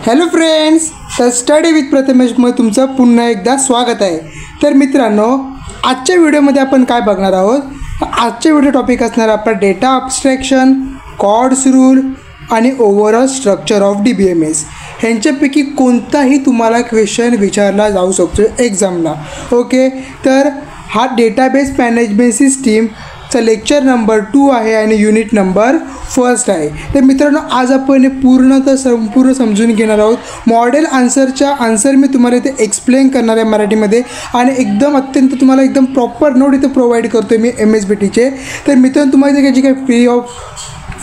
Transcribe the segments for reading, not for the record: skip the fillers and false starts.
Hello friends, तर study with प्रथमेशमध्ये तुमचं पुन्हा एकदा स्वागत आहे. तर मित्रांनो, आजच्या व्हिडिओमध्ये आपण काय बघणार आहोत. आजच्या व्हिडिओ टॉपिक असणार आपला डेटा ॲब्स्ट्रॅक्शन, कॉर्ड्स रूल आणि ओव्हरऑल स्ट्रक्चर ऑफ DBMS. ह्यांच्यापैकी कोणताही तुम्हाला क्वेश्चन विचारला जाऊ शकतो एक्झामला. ओके, तर हा डेटाबेस मॅनेजमेंट सिस्टीमचा लेक्चर नंबर 2 आहे आणि युनिट नंबर 1 आहे. तर मित्रांनो, आज आपण संपूर्ण समजून घेणार आहोत. मॉडेल आन्सर मी तुम्हाला इथे एक्सप्लेन करणार आहे मराठीमध्ये आणि अत्यंत तुम्हाला एकदम प्रॉपर नोट इथे प्रोव्हाइड करतो मी MSBTचे. तर मित्रांनो, तुम्हाला इथे काही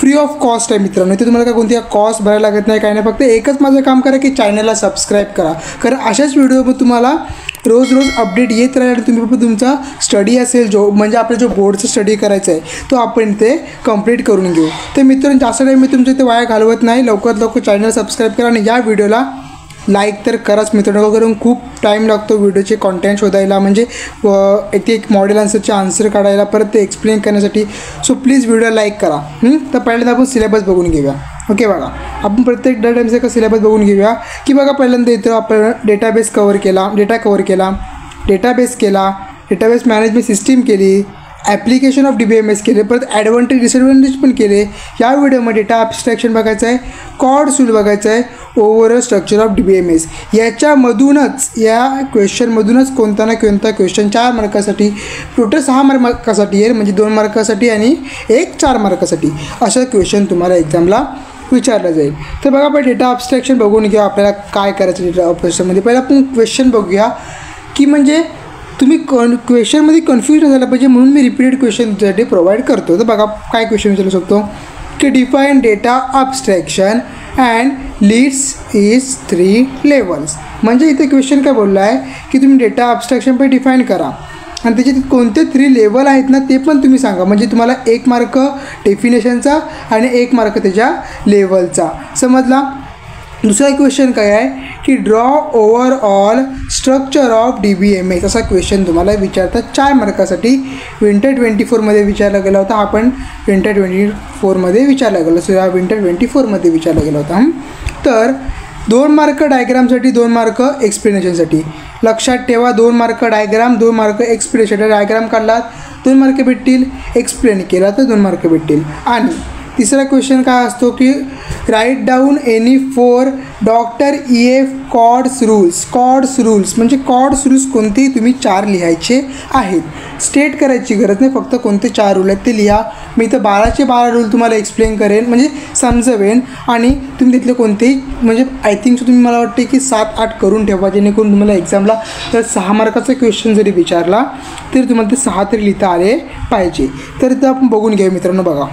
फ्री ऑफ कॉस्ट आहे मित्रांनो. इथे तुम्हाला काय कोणती कॉस्ट भरायला लागत नाही, काय नाही. फक्त एकच माझं काम करा की चॅनलला सबस्क्राईब करा, कारण अशाच व्हिडिओमध्ये तुम्हाला रोज अपडेट येत राहील. आणि तुम्ही पण तुमचा स्टडी असेल जो म्हणजे आपला जो बोर्डचा स्टडी करायचा आहे तो आपण ते कंप्लीट करून घेऊ. तर मित्रांनो, जास्त टाईम मी तुमच्या इथे वाया घालवत नाही. लवकरात लवकर चॅनल सबस्क्राईब करा आणि या व्हिडिओला लाईक तर कराच मित्रांनो, कारण खूप टाईम लागतो व्हिडिओचे कॉन्टेंट शोधायला, म्हणजे ते एक मॉडेल आन्सर काढायला, परत ते एक्सप्लेन करण्यासाठी. सो प्लीज व्हिडिओ लाईक करा. तर पहिल्यांदा आपण सिलेबस बघून घेऊया. ओके, बघा, आपण प्रत्येक डेटाबेसचा का सिलेबस बघून घेऊया की बघा, पहिल्यांदा इथं आपण डेटाबेस कवर केला, डेटाबेस मॅनेजमेंट सिस्टीम केली, ॲप्लिकेशन ऑफ DBMS केले, परत ॲडव्हान्टेज डिसएडव्हान्टेज पण केले. या व्हिडिओमध्ये डेटा ॲब्स्ट्रॅक्शन बघायचं आहे, कॉर्ड्स रूल बघायचं आहे, ओव्हरऑल स्ट्रक्चर ऑफ DBMS. या क्वेश्चनमधूनच कोणता ना कोणता क्वेश्चन 4 मार्कासाठी, टोटल 6 मार्कासाठी येईल, म्हणजे 2 मार्कासाठी आणि 4 मार्कासाठी अशा क्वेश्चन तुम्हाला एक्झामला विचारलं जाईल. तर बघा, आपण डेटा ॲब्स्ट्रॅक्शन बघून घ्या. आपल्याला काय करायचं डेटा ॲब्स्ट्रॅक्शनमध्ये. पहिला आपण क्वेश्चन बघूया की म्हणजे तुम्ही क्वेश्चनमध्ये कन्फ्यूज न झालं पाहिजे, म्हणून मी रिपीटेड क्वेश्चन तुझ्यासाठी प्रोव्हाइड करतो. तर बघा, काय क्वेश्चन विचारू शकतो की define data abstraction and leads is 3 levels. म्हणजे इथे क्वेश्चन काय बोलला आहे की तुम्ही डेटा ॲब्स्ट्रॅक्शन पण डिफाईन करा आणि त्याचे कोणते 3 लेवल आहेत ना ते पण तुम्ही सांगा. म्हणजे तुम्हाला 1 मार्क डेफिनेशनचा आणि 1 मार्क त्याच्या लेवलचा. समजला. दुसरा क्वेश्चन काय आहे की draw overall structure of DBMS. असा क्वेश्चन तुम्हाला विचारतात 4 मार्कासाठी. विंटर 24मध्ये विचारला गेला होता. हा पण विंटर 24मध्ये विचारला गेला. सो या विंटर 24मध्ये विचारला गेला होता. तर 2 मार्क डायग्रामसाठी, 2 मार्क एक्सप्लेनेशनसाठी. लक्षात ठेवा, 2 mark diagram, 2 mark explanation. Diagram काढलात 2 मार्क भेटतील, एक्सप्लेन केला तर 2 मार्क भेटतील. आणि तिसरा क्वेश्चन काय असतो की write down any 4 doctor EF Codd's rules. म्हणजे कॉर्ड्स रूल्स कोणतेही तुम्ही 4 लिहायचे आहेत. स्टेट करायची गरज नाही, फक्त कोणते 4 रूल आहेत ते लिहा. मी इथं 12चे 12 रूल तुम्हाला एक्सप्लेन करेन, म्हणजे समजवेन. आणि तुम्ही तिथले कोणतेही म्हणजे आय थिंक तुम्ही मला वाटते की 7-8 करून ठेवा, जेणेकरून तुम्हाला एक्झामला तर 6 मार्काचा क्वेश्चन जरी विचारला तरी तुम्हाला ते 6 तरी लिहिता आले पाहिजे. तर इथं आपण बघून घेऊ मित्रांनो. बघा,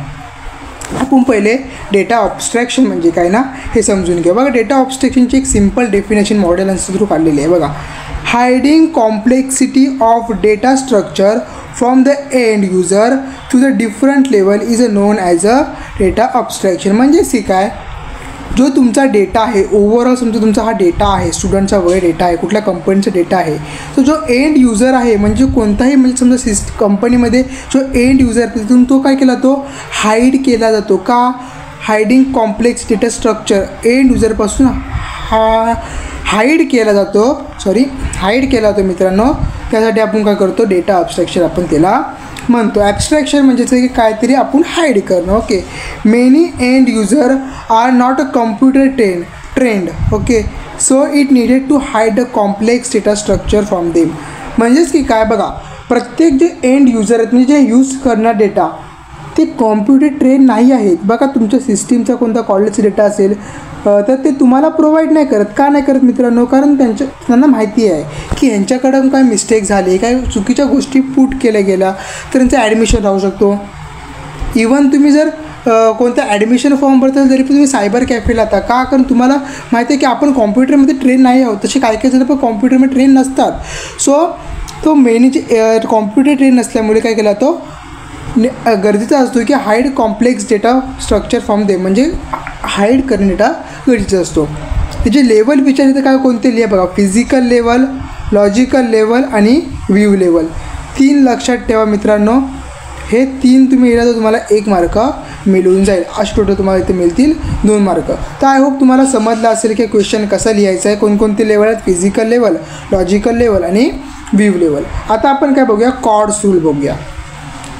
आपण पहिले डेटा ॲब्स्ट्रॅक्शन म्हणजे काय ना हे समजून घ्या. बघा, डेटा ॲब्स्ट्रॅक्शनची एक simple definition model answer through काढलेली आहे. बघा, hiding complexity of data structure from the end user to the different level is known as a data abstraction. म्हणजेच की काय, जो तुमचा डेटा आहे ओव्हरऑल, समजा तुमचा हा डेटा आहे, स्टुडंटचा वय डेटा आहे, कुठल्या कंपनीचा डेटा आहे, तो जो एंड युजर आहे म्हणजे कोणताही म्हणजे समजा कंपनीमध्ये जो एंड युजर तिथून तो काय केला, तो हाईड केला जातो. का? Hiding complex data structure end युजरपासून हाईड केला जातो मित्रांनो. त्यासाठी आपण काय करतो, डेटा ॲब्स्ट्रॅक्शन आपण त्याला म्हणतो. ॲब्स्ट्रॅक्शन म्हणजे की काहीतरी आपण हाईड करणं. Okay, many end user are not a computer trained. Okay, so it needed to hide a complex data structure from them. म्हणजेच की काय, बघा, प्रत्येक जे एंड युजर आहेत म्हणजे जे यूज करणार डेटा ते कॉम्प्युटर ट्रेन नाही आहेत. बघा, तुमच्या सिस्टीमचा कोणता कॉलेजचा डेटा असेल तर ते तुम्हाला प्रोव्हाइड नाही करत. का नाही करत मित्रांनो? कारण त्यांना माहिती आहे की यांच्याकडून काय मिस्टेक झाली, काय चुकीच्या गोष्टी पुट केल्या गेल्या तर त्यांचं ॲडमिशन राहू शकतो. इवन तुम्ही जर कोणत्या ॲडमिशन फॉर्म भरता जरी पण तुम्ही सायबर कॅफेला आता का, कारण तुम्हाला माहिती आहे की आपण कॉम्प्युटरमध्ये ट्रेन नाही आहोत. तसे काही जण पण कॉम्प्युटरमध्ये ट्रेन नसतात. सो तो मेन जे कॉम्प्युटर ट्रेन नसल्यामुळे काय केला, तो गरजेचा असतो की hide complex data structure from the. म्हणजे हाईड करणे डेटा गरजेचा असतो. त्याचे लेवल विचारले तर काय कोणते लिहा. बघा, फिजिकल लेवल, लॉजिकल लेवल आणि व्ह्यू लेवल. 3 लक्षात ठेवा मित्रांनो. हे 3 तुम्ही लिहिला तर तुम्हाला 1 मार्क मिळून जाईल. असे टोटल तुम्हाला इथे मिळतील 2 मार्क. तर आय होप तुम्हाला समजलं असेल की क्वेश्चन कसा लिहायचा आहे, कोणकोणते लेवल आहेत, फिजिकल लेवल, लॉजिकल लेवल आणि व्ह्यू लेवल. आता आपण काय बघूया, कॉर्ड्स रूल बघूया.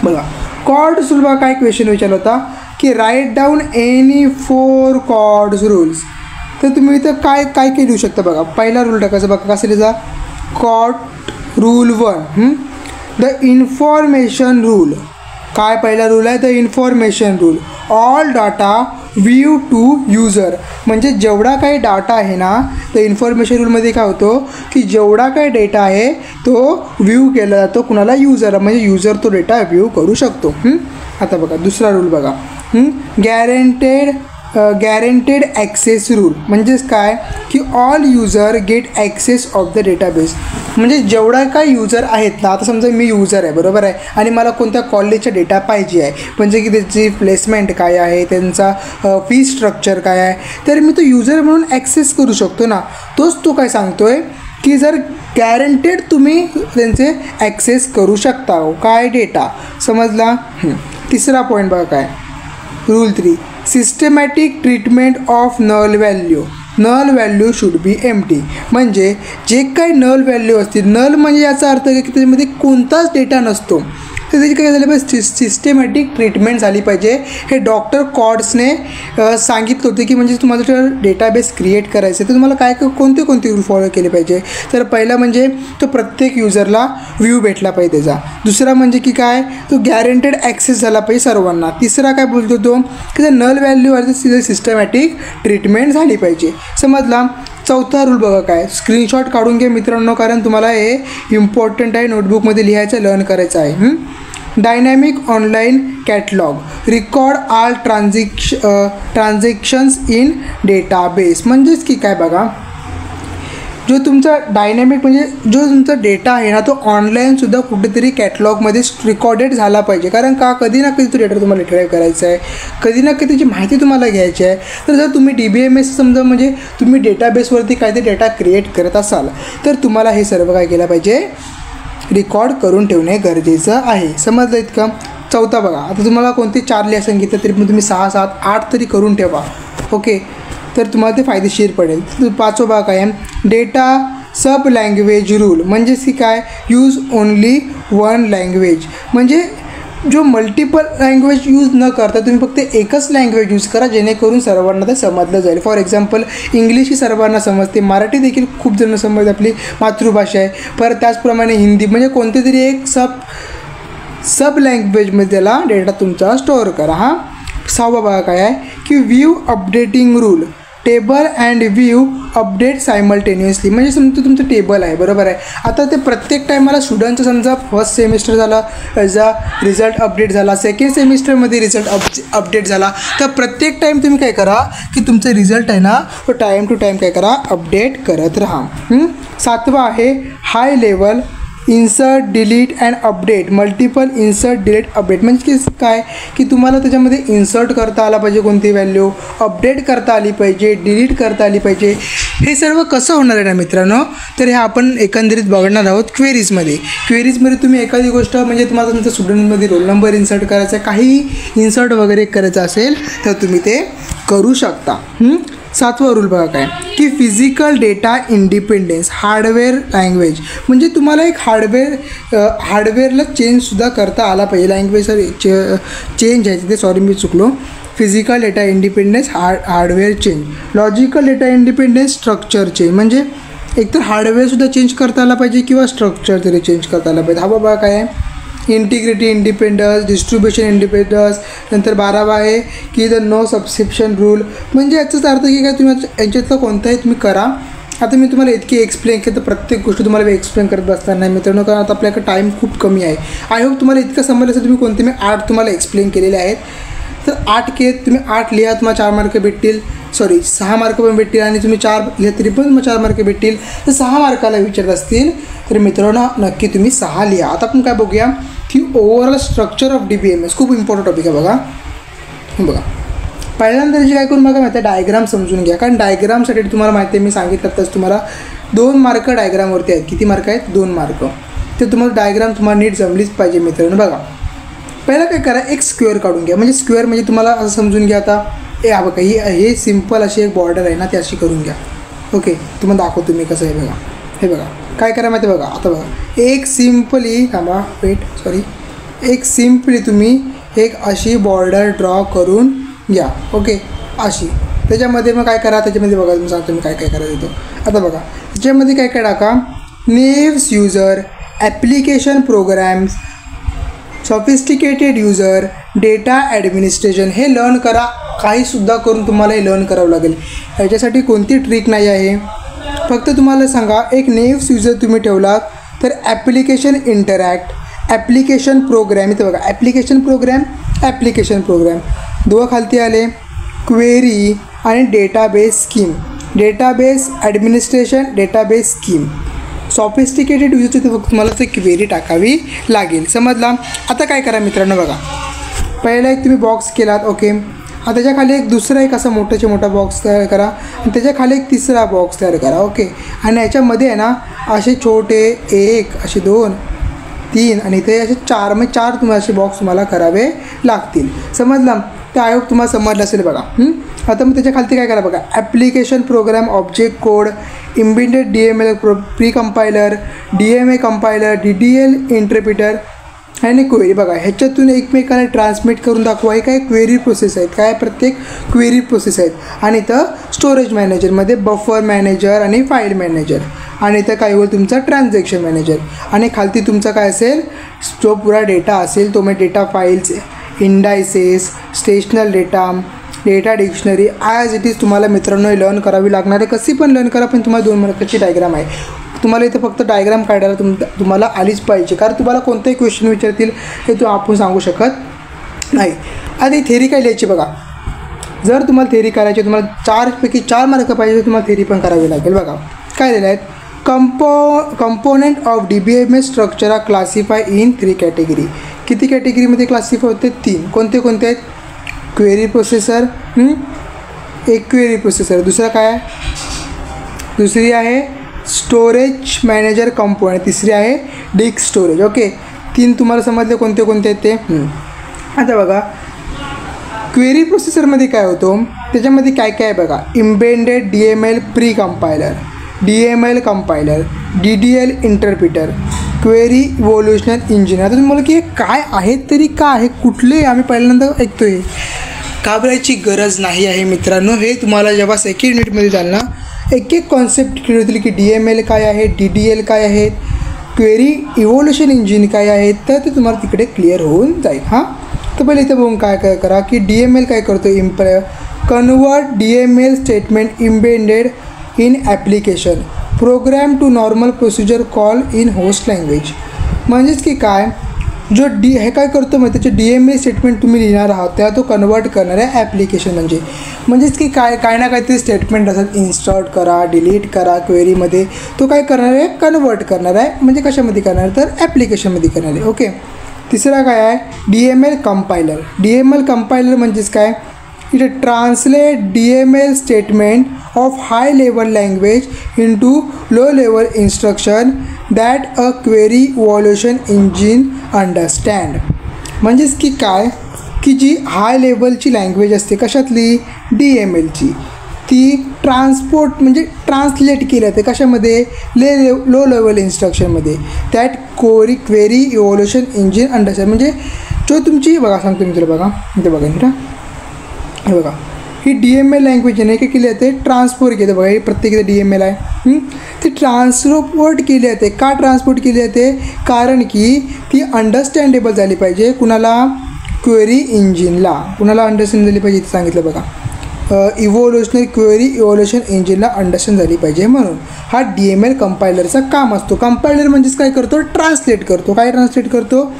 बघा कॉर्ड्स रूल बघा काय क्वेश्चन विचारला होता की write down any 4 Codd's rules. तर तुम्ही इथं काय काय काय लिहू शकता बघा. पहिला रूल टाकायचा बघा कसं लिहायचा, Codd rule 1 the information rule. काय पहिला रूल आहे, the information rule. All data view to user. म्हणजे जेवढा काही डाटा आहे ना, तर इन्फॉर्मेशन रूलमध्ये काय होतं की जेवढा काही डेटा आहे तो व्ह्यू केला जातो कुणाला, यूजरला. म्हणजे यूजर तो डेटा व्ह्यू करू शकतो. आता बघा दुसरा रूल बघा, गॅरंटेड ॲक्सेस रूल. म्हणजेच काय की all user get access of the database. म्हणजे जेवढा काय यूजर आहेत ना, आता समजा मी यूजर आहे बरोबर आहे आणि मला कोणत्या कॉलेजचा डेटा पाहिजे आहे, म्हणजे की त्याची प्लेसमेंट काय आहे, त्यांचा फी स्ट्रक्चर काय आहे, तर मी तो यूजर म्हणून ॲक्सेस करू शकतो ना. तोच तो काय सांगतो आहे की जर गॅरंटेड तुम्ही त्यांचे ॲक्सेस करू शकता काय डेटा. समजला. तिसरा पॉईंट बघा काय, rule 3 systematic treatment of null value. Null value should be empty. म्हणजे जे काही नल व्हॅल्यू असतील, नल म्हणजे याचा अर्थ की त्याच्यामध्ये कोणताच डेटा नसतो, तर त्याची काय झालं पाहिजे, सिस्टमॅटिक ट्रीटमेंट झाली पाहिजे. हे डॉक्टर कॉर्ड्सने सांगितलं होतं की म्हणजे तुम्हाला जर डेटाबेस क्रिएट करायचं तर तुम्हाला काय कोणते रूल फॉलो केले पाहिजे. तर पहिला म्हणजे तो प्रत्येक युजरला व्ह्यू भेटला पाहिजे त्याचा. दुसरा म्हणजे की काय, तो गॅरंटेड ॲक्सेस झाला पाहिजे सर्वांना. तिसरा काय बोलतो तो की जर नल व्हॅल्यूवरती सिस्टमॅटिक ट्रीटमेंट झाली पाहिजे. समजला. चौथा रूल बघा काय, स्क्रीनशॉट काढून घ्या मित्रांनो, कारण तुम्हाला हे इम्पॉर्टंट आहे, नोटबुकमध्ये लिहायचं, लर्न करायचं आहे. Dynamic online catalogue. Record all transactions in database. म्हणजेच की काय बघा, जो तुमचा डायनॅमिक म्हणजे जो तुमचा डेटा आहे ना, तो ऑनलाईनसुद्धा कुठेतरी कॅटलॉगमध्ये रेकॉर्डेड झाला पाहिजे. कारण का, कधी ना कधी तो डेटा तुम्हाला रिट्राईव्ह करायचा आहे, कधी ना कधी त्याची माहिती तुम्हाला घ्यायची आहे. तर जर तुम्ही DBMS समजा म्हणजे तुम्ही डेटाबेसवरती काहीतरी डेटा क्रिएट करत असाल तर तुम्हाला हे सर्व काय केलं पाहिजे, रेकॉर्ड करून ठेवणे गरजेचं आहे. समजलं इतकं. चौथा बघा, आता तुम्हाला कोणते 4 लिहा सांगितलं तरी पण तुम्ही 6, 7, 8 तरी करून ठेवा. ओके, तर तुम्हाला ते फायदेशीर पडेल. पाचवा भाग आहे डेटा सब लँग्वेज रूल. म्हणजेच की काय, यूज ओनली 1 लँग्वेज. म्हणजे जो मल्टिपल लँग्वेज यूज न करता तुम्ही फक्त एकच लँग्वेज यूज करा, जेणेकरून सर्वांना ते समजलं जाईल. फॉर एक्झाम्पल इंग्लिश ही सर्वांना समजते, मराठी देखील खूप जण समजते, आपली मातृभाषा आहे. परत त्याचप्रमाणे हिंदी. म्हणजे कोणते तरी एक सब लँग्वेजमध्ये त्याला डेटा तुमचा स्टोअर करा. 6वा भाग काय आहे की view updating rule. Table and view update simultaneously. म्हणजे समजा तुमचं टेबल आहे बरोबर आहे, आता ते प्रत्येक टायमाला स्टुडंटचं समजा फर्स्ट सेमिस्टर झाला त्याचा रिझल्ट अपडेट झाला, सेकंड सेमिस्टरमध्ये रिझल्ट अपडेट झाला, तर प्रत्येक टाईम तुम्ही काय करा की तुमचं रिझल्ट आहे ना तो टाईम टू टाईम काय करा, अपडेट करत राहा. 7वा आहे high level insert delete and update. Multiple insert delete update. म्हणजे की काय की तुम्हाला त्याच्यामध्ये इन्सर्ट करता आला पाहिजे कोणती व्हॅल्यू, अपडेट करता आली पाहिजे, डिलीट करता आली पाहिजे. हे सर्व कसं होणार आहे ना मित्रांनो, तर हे आपण एकंदरीत बघणार आहोत क्वेरीजमध्ये. क्वेरीजमध्ये तुम्ही एखादी गोष्ट म्हणजे तुम्हाला तुमच्या स्टुडंटमध्ये रोल नंबर इन्सर्ट करायचा आहे, काही इन्सर्ट वगैरे करायचं असेल तर तुम्ही ते करू शकता. 7वा रूल बघा काय की physical data independence. Hardware language. म्हणजे तुम्हाला एक हार्डवेअरला चेंजसुद्धा करता आला पाहिजे. लँग्वेज चेंज आहे तिथे, सॉरी मी चुकलो. Physical data independence, hardware change. Logical data independence, structure change. म्हणजे एकतर हार्डवेअरसुद्धा चेंज करता आला पाहिजे किंवा स्ट्रक्चर तरी चेंज करता आला पाहिजे. हा बाबा काय आहे, इंटिग्रिटी इंडिपेंडन्स, डिस्ट्रीब्युशन इंडिपेंडन्स. नंतर 12वा आहे की द नो सबस्क्रिप्शन रूल. म्हणजे याचाच अर्थ की काय तुम्ही यांच्यातलं कोणताही तुम्ही करा. आता मी तुम्हाला इतकी एक्सप्लेन केलं, तर प्रत्येक गोष्ट तुम्हाला मी एक्सप्लेन करत बसणार नाही मित्रांनो, कारण आता आपल्याकडे टाईम खूप कमी आहे. आय होप तुम्हाला इतकं समजलं असेल. तुम्ही कोणते मी 8 तुम्हाला एक्सप्लेन केलेले आहेत, तर 8 तुम्ही 8 लिहा, तुम्हाला 4 मार्क भेटतील. सॉरी 6 मार्क पण भेटतील. आणि तुम्ही 4 लिहा तरी पण तुम्हाला 4 मार्क भेटतील. तर 6 मार्काला विचारत असतील तर मित्रांनो नक्की तुम्ही 6 लिहा. आता आपण काय बघूया की ओव्हरऑल स्ट्रक्चर ऑफ DBMS. खूप इम्पॉर्टंट टॉपिक आहे बघा. बघा पहिल्यांदा त्याची काय करून बघा माहिती आहे, डायग्राम समजून घ्या. कारण डायग्रामसाठी तुम्हाला माहिती आहे, मी सांगितलं तसं तुम्हाला 2 मार्क डायग्रामवरती आहेत. किती मार्क आहेत, 2 मार्क. तर तुम्हाला डायग्राम तुम्हाला नीट जमलीच पाहिजे मित्रांनो. बघा पहिला काय करा, एक स्क्वेअर काढून घ्या. म्हणजे स्क्वेअर म्हणजे तुम्हाला असं समजून घ्या. आता हा बघा, हे सिम्पल अशी एक बॉर्डर आहे ना, ती अशी करून घ्या. ओके, तुम्हाला दाखवतो मी कसं आहे बघा. हे बघा काय करा माहिती बघा. आता बघा एक सिम्पली एक सिम्पली तुम्ही एक अशी बॉर्डर ड्रॉ करून घ्या. ओके, अशी. त्याच्यामध्ये मग काय करा, त्याच्यामध्ये बघा तुम्ही सांगतो मी काय काय करायचं होतं. आता बघा त्याच्यामध्ये काय काय टाका, naive user, application programs, sophisticated user, data administration. हे लर्न करा, काहीसुद्धा करून तुम्हाला हे लर्न करावं लागेल. याच्यासाठी कोणती ट्रिक नाही आहे. फक्त तुम्हाला सांगा, एक नेव्स युजर तुम्ही ठेवलात तर ॲप्लिकेशन इंटरॅक्ट, ॲप्लिकेशन प्रोग्रॅम. इथं बघा ॲप्लिकेशन प्रोग्रॅम दोन खालती आले, क्वेरी आणि database scheme, database administration, database scheme. Sophisticated युजरची फक्त तुम्हाला ते क्वेरी टाकावी लागेल. समजला. आता काय करा मित्रांनो, बघा पहिला एक तुम्ही बॉक्स केलात. ओके, आता त्याच्याखाली एक दुसरा एक असा मोठा बॉक्स तयार करा आणि त्याच्याखाली एक तिसरा बॉक्स तयार करा. ओके, आणि याच्यामध्ये आहे ना असे छोटे 1 असे 2 3 आणि इथे असे 4 म्हणजे 4 तुम्हाला असे बॉक्स तुम्हाला करावे लागतील. समजलं. ते आयोग तुम्हाला समजलं असेल बघा. आता मग त्याच्या खालती काय करा बघा, application program, object code, embedded DML pre compiler, DMA compiler, DDL interpreter आणि क्वेरी. बघा ह्याच्यातून एकमेकाला ट्रान्समिट करून दाखवा. हे काय क्वेरी प्रोसेस आहेत, काय प्रत्येक क्वेरी प्रोसेस आहेत. आणि इथं स्टोरेज मॅनेजरमध्ये बफर मॅनेजर आणि फाईल मॅनेजर, आणि इथं काय होईल तुमचा ट्रान्झॅक्शन मॅनेजर. आणि खालती तुमचा काय असेल, जो पुरा डेटा असेल तो मग data files, indices, statistical data, data dictionary. As it is तुम्हाला मित्रांनो लर्न करावी लागणार आहे. कशी पण लर्न करा, पण तुम्हाला 2 मार्काची डायग्राम आहे. तुम्हाला इथं फक्त डायग्राम काढायला तुम्हाला आलीच पाहिजे, कारण तुम्हाला कोणताही क्वेश्चन विचारतील हे आपण सांगू शकत नाही. आता ही थेरी काय लिहायची बघा. जर तुम्हाला थेरी करायची, तुम्हाला 4 पैकी 4 मार्क पाहिजे, तर तुम्हाला थेरी पण करावी लागेल. बघा काय लिहिलं आहे, component of DBMS structure are classify in 3 category. किती कॅटेगरीमध्ये क्लासिफाय होते? 3. कोणते कोणते आहेत? क्वेरी प्रोसेसर, एक क्वेरी प्रोसेसर. दुसरा काय आहे? दुसरी आहे स्टोरेज मॅनेजर कंपोनेंट. तिसरी आहे डिस्क स्टोरेज. ओके, 3 तुम्हाला समजले कोणते कोणते आहेत ते. आता बघा क्वेरी प्रोसेसरमध्ये काय होतं, त्याच्यामध्ये काय काय आहे बघा. Embedded DML pre compiler, DML compiler, DDL interpreter, query evolution engine. आता तुम्हाला की हे काय आहेत तरी काय आहे, कुठले आम्ही पहिल्यांदा ऐकतो आहे. घाबरायची गरज नाही आहे मित्रांनो. हे तुम्हाला जेव्हा सेकंड युनिटमध्ये जाल ना, एक एक कॉन्सेप्ट क्लिअर होतील की DML काय आहे, DDL काय आहेत, क्वेरी इव्होल्युशन इंजिन काय आहेत, तर ते तुम्हाला तिकडे क्लिअर होऊन जाईल. हां, तर पहिले इथं बघून काय काय करा की DML काय करतो, convert DML statement embedded in application program to normal procedure call in host language. म्हणजेच की काय, जो हे काय करतो मग त्याचे DML स्टेटमेंट तुम्ही लिहिणार आहात त्या तो कन्वर्ट करणार आहे ॲप्लिकेशन. म्हणजेच की काय ना काहीतरी स्टेटमेंट असतात, इन्स्टॉल करा, डिलीट करा क्वेरीमध्ये, तो काय करणार आहे, कन्वर्ट करणार आहे. म्हणजे कशामध्ये करणार, तर ॲप्लिकेशनमध्ये करणार आहे. ओके, तिसरा काय आहे DML कंपायलर. DML कंपायलर म्हणजेच काय, it translate DML statement of high level language into low level instruction that a query evaluation engine understand. म्हणजेच की काय की जी हाय लेवलची लँग्वेज असते कशातली, DMLची, ती ट्रान्सपोर्ट म्हणजे ट्रान्सलेट केली जाते कशामध्ये, लो लेवल इन्स्ट्रक्शनमध्ये. That query evolution engine understand. म्हणजे जो तुमची बघा सांगतो मी तुला, बघा इथे बघा नीट, हे बघा ही DML लँग्वेज आहे काय केली जाते, ट्रान्सपोर्ट केली. बघा ही प्रत्येक इथे DML आहे, ती ट्रान्सपोर्ट केली जाते. का ट्रान्सपोर्ट केली जाते, कारण की ती अंडरस्टँडेबल झाली पाहिजे कुणाला, क्वेरी इंजिनला. कुणाला अंडरस्टँड झाली पाहिजे इथे सांगितलं बघा, क्वेरी इव्होल्युशन इंजिनला अंडरस्टँड झाली पाहिजे. म्हणून हा DML कंपायलरचा काम असतो. कंपायलर म्हणजेच काय करतो, ट्रान्सलेट करतो. काय ट्रान्सलेट करतो,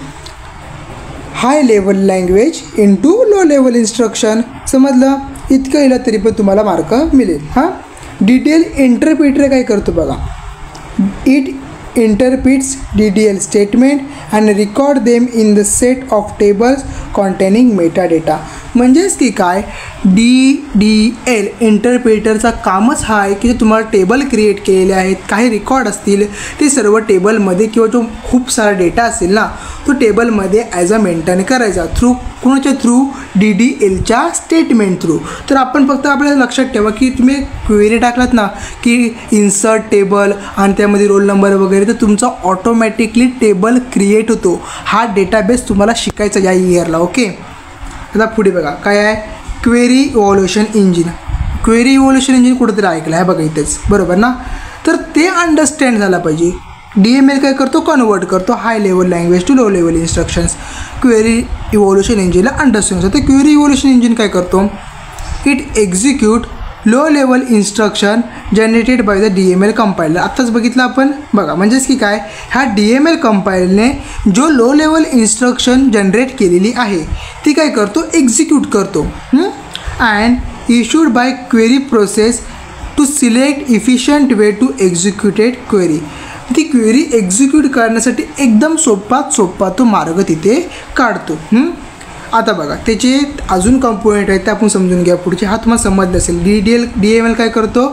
high level language into low level instruction. समजलं. इतकं येईल तरी पण तुम्हाला मार्क मिळेल. हां, DDL इंटरप्रिटर काय करतो बघा, it interprets DDL statement and record them in the set of tables containing meta data. म्हणजेच की काय DDL इंटरप्रेटरचा कामच हा आहे की जे तुम्हाला टेबल क्रिएट केलेले आहेत, काही रेकॉर्ड असतील ते सर्व टेबलमध्ये किंवा जो खूप सारा डेटा असेल ना तो टेबलमध्ये ॲज अ मेंटेन करायचा कोणाच्या थ्रू DDLच्या स्टेटमेंट थ्रू. तर आपण फक्त आपल्याला लक्षात ठेवा की तुम्ही क्वेरी टाकलात ना की इन्सर्ट टेबल आणि त्यामध्ये रोल नंबर वगैरे, तर तुमचा ऑटोमॅटिकली टेबल क्रिएट होतो. हा डेटाबेस तुम्हाला शिकायचा या इयरला. ओके, आता पुढे बघा काय आहे, query evolution engine. Query evolution engine कुठंतरी ऐकलं आहे बघा इथेच, बरोबर ना. तर ते अंडरस्टँड झालं पाहिजे. DML काय करतो, कन्वर्ट करतो high level language to low level instructions. Query evolution इंजिनला अंडरस्टँड होतं. तर क्वेरी इव्हॉल्युशन इंजिन काय करतो, it execute low level instruction generated by the DML compiler. आत्ताच बघितलं आपण बघा, म्हणजेच की काय, ह्या DML कंपायलरने जो लो लेवल इन्स्ट्रक्शन जनरेट केलेली आहे ती काय करतो, एक्झिक्यूट करतो. And issued by query process to select efficient way to executed query. ती क्वेरी एक्झिक्यूट करण्यासाठी एकदम सोपात सोपा तो मार्ग तिथे काढतो. आता बघा त्याचे अजून कंपोनेंट आहेत ते आपण समजून घ्या पुढचे. हा तुम्हाला समजलं असेल. DML काय करतो,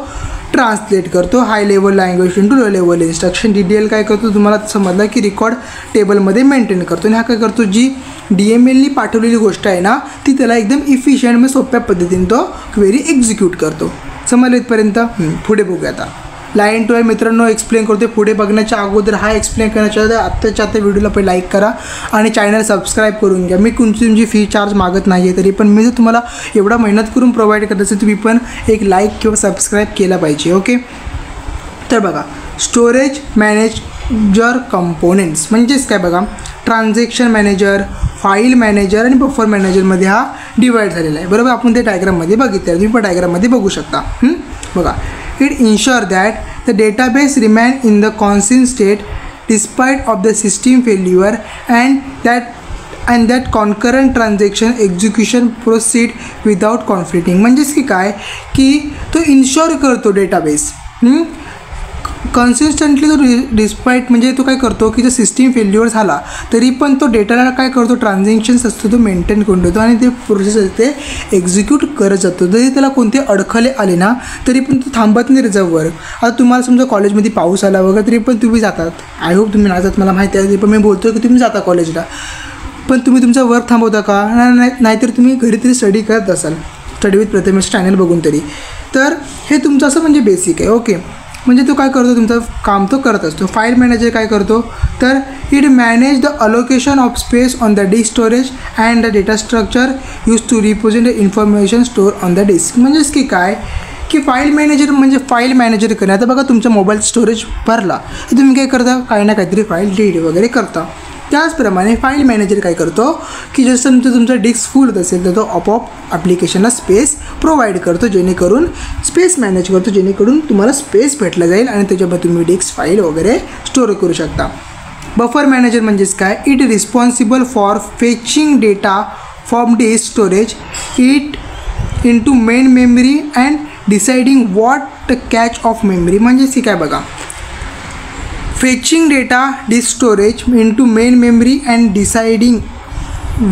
ट्रान्सलेट करतो high level language to low level instruction. DDL काय करतो तुम्हाला समजलं की रेकॉर्ड टेबलमध्ये मेंटेन करतो. आणि हा काय करतो, जी DMLनी पाठवलेली गोष्ट आहे ना ती त्याला एकदम इफिशियंट म्हणजे सोप्या पद्धतीने तो क्वेरी एक्झिक्यूट करतो. समजलं इथपर्यंत. पुढे बघूया आता. लाईन टू आहे मित्रांनो, एक्सप्लेन करतो. पुढे बघण्याच्या अगोदर हा एक्सप्लेन करण्याच्या आत्ताच्या आत्ता व्हिडिओला पहिले लाईक करा आणि चॅनल सबस्क्राईब करून घ्या. मी तुमची फी चार्ज मागत नाही आहे, तरी पण मी जर तुम्हाला एवढा मेहनत करून प्रोव्हाइड करत असेल तुम्ही पण एक लाईक किंवा सबस्क्राईब केला पाहिजे. ओके, तर बघा स्टोरेज मॅनेजर कंपोनेंट्स म्हणजेच काय बघा, ट्रान्झॅक्शन मॅनेजर, फाईल मॅनेजर आणि बफर मॅनेजरमध्ये हा डिवाईड झालेला आहे. बरोबर, आपण ते डायग्राममध्ये बघितलं, तुम्ही पण डायग्राममध्ये बघू शकता. बघा, it ensure that the database remain in the constant state despite of the system failure and that concurrent transaction execution proceed without conflicting. म्हणजेच की काय की तो इन्श्योर करतो डेटाबेस कन्सिस्टंटली. तो डिस्पाईट म्हणजे तो काय करतो की जर सिस्टीम फेल्युअर झाला तरी पण तो डेटाला काय करतो, ट्रान्झॅक्शन्स असतो तो मेंटेन करून ठेवतो आणि ते प्रोसेस ते एक्झिक्यूट करत जातो. जरी त्याला कोणते अडखळे आले ना तरी पण तो थांबत नाही रिझर्ववर. आता तुम्हाला समजा कॉलेजमध्ये पाऊस आला वगैरे तरी पण तुम्ही जातात. आय होप तुम्ही नाही जात, मला माहिती आहे, तरी पण मी बोलतो की तुम्ही जाता कॉलेजला, पण तुम्ही तुमचा वर्क थांबवता का, नाहीतर तुम्ही घरी तरी स्टडी करत असाल, स्टडी विथ प्रथमेश चॅनल बघून तरी. तर हे तुमचं असं म्हणजे बेसिक आहे. ओके, म्हणजे तो काय करतो, तुमचं काम तो करत असतो. फाईल मॅनेजर काय करतो, तर it manage the allocation of space on the disk storage and the data structure use to represent the information store on the disk. म्हणजेच की काय की फाईल मॅनेजर म्हणजे फाईल मॅनेजर करणे. आता बघा तुमच्या मोबाईल स्टोरेज भरला तर तुम्ही काय करता, काही ना काहीतरी फाईल डिलीट वगैरे करता. त्याचप्रमाणे फाईल मॅनेजर काय करतो की जसं तुमचा डिस्क फुल होत असेल तर तो आपोआप ॲप्लिकेशनला स्पेस प्रोव्हाइड करतो, जेणेकरून स्पेस मॅनेज करतो, जेणेकरून तुम्हाला स्पेस भेटला जाईल आणि त्याच्यामध्ये तुम्ही डिस्क फाईल वगैरे स्टोअर करू शकता. बफर मॅनेजर म्हणजेच काय, it responsible for fetching data from disk storage it in to main memory and deciding what cache of memory. म्हणजेच की काय बघा, fetching data disk storage into main memory and deciding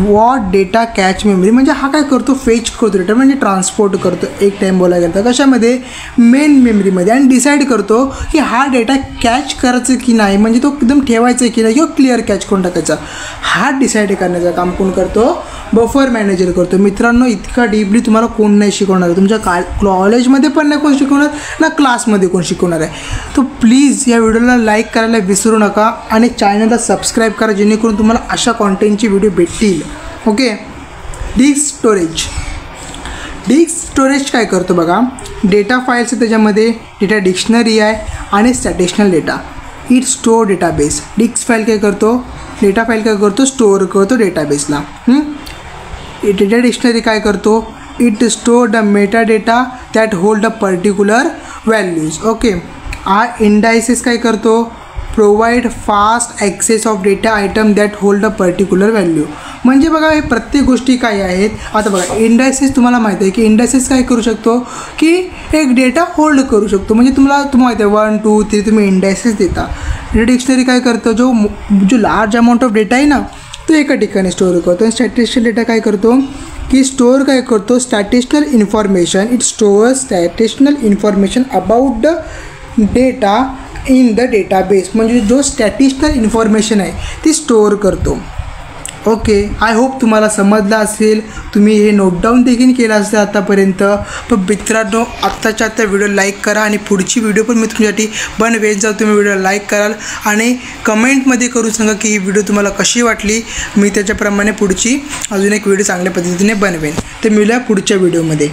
what data cache memory. म्हणजे हा काय करतो, fetch करतो data म्हणजे ट्रान्सपोर्ट करतो. एक टाईम बोलायला गेलं तर कशामध्ये, मेन मेमरीमध्ये, आणि डिसाईड करतो की हा डेटा कॅच करायचं की नाही, म्हणजे तो एकदम ठेवायचा की नाही किंवा क्लिअर कॅच करून टाकायचा, हा डिसाईड करण्याचं काम कोण करतो, बफर मॅनेजर करतो. मित्रांनो इतका डीपली तुम्हाला कोण नाही शिकवणार, तुमच्या कॉलेजमध्ये पण नाही कोण शिकवणार ना क्लासमध्ये कोण शिकवणार आहे. तर प्लीज या व्हिडिओला लाईक करायला विसरू नका आणि चॅनलला सबस्क्राईब करा, जेणेकरून तुम्हाला अशा कॉन्टेंटची व्हिडिओ भेटतील. ओके, डिस्क स्टोरेज काय करतो बघा, डेटा फाईल्स त्याच्यामध्ये डेटा डिक्शनरी आहे आणि statistical data. It store database. Disk file काय करतो, डेटा फाईल काय करतो, स्टोअर करतो डेटाबेसला. डेटा डिक्शनरी काय करतो, it store the Meta data that hold a particular values. Okay, हा इंडायसेस काय करतो, provide fast excess of data item that hold a particular value. म्हणजे बघा हे प्रत्येक गोष्टी काय आहेत. आता बघा इंडायसेस तुम्हाला माहिती आहे की इंडायसेस काय करू शकतो की एक डेटा होल्ड करू शकतो. म्हणजे तुम्हाला माहिती आहे 1 2 3 तुम्ही इंडायसेस देता. डेटा डिक्शनरी काय करतो, जो लार्ज अमाऊंट ऑफ डेटा आहे ना तो एका ठिकाणी स्टोअर करतो. आणि स्टॅटिस्टिकल डेटा काय करतो, की स्टोअर काय करतो, statistical information. It stores statistical information about the data in the database. म्हणजे जो स्टॅटिस्टिकल इन्फॉर्मेशन आहे ती स्टोअर करतो. ओके, आय होप तुम्हाला समजलं असेल. तुम्ही हे नोट डाऊन देखील केलं असेल आतापर्यंत. पण मित्रांनो, आत्ताच्या आत्ता व्हिडिओ लाईक करा आणि पुढची व्हिडिओ पण मी तुमच्यासाठी बनवेन. जर तुम्ही व्हिडिओ लाईक कराल आणि कमेंटमध्ये करून सांगा की ही व्हिडिओ तुम्हाला कशी वाटली. मी त्याच्याप्रमाणे पुढची अजून एक व्हिडिओ चांगल्या पद्धतीने बनवेन. तर मिळूया पुढच्या व्हिडिओमध्ये.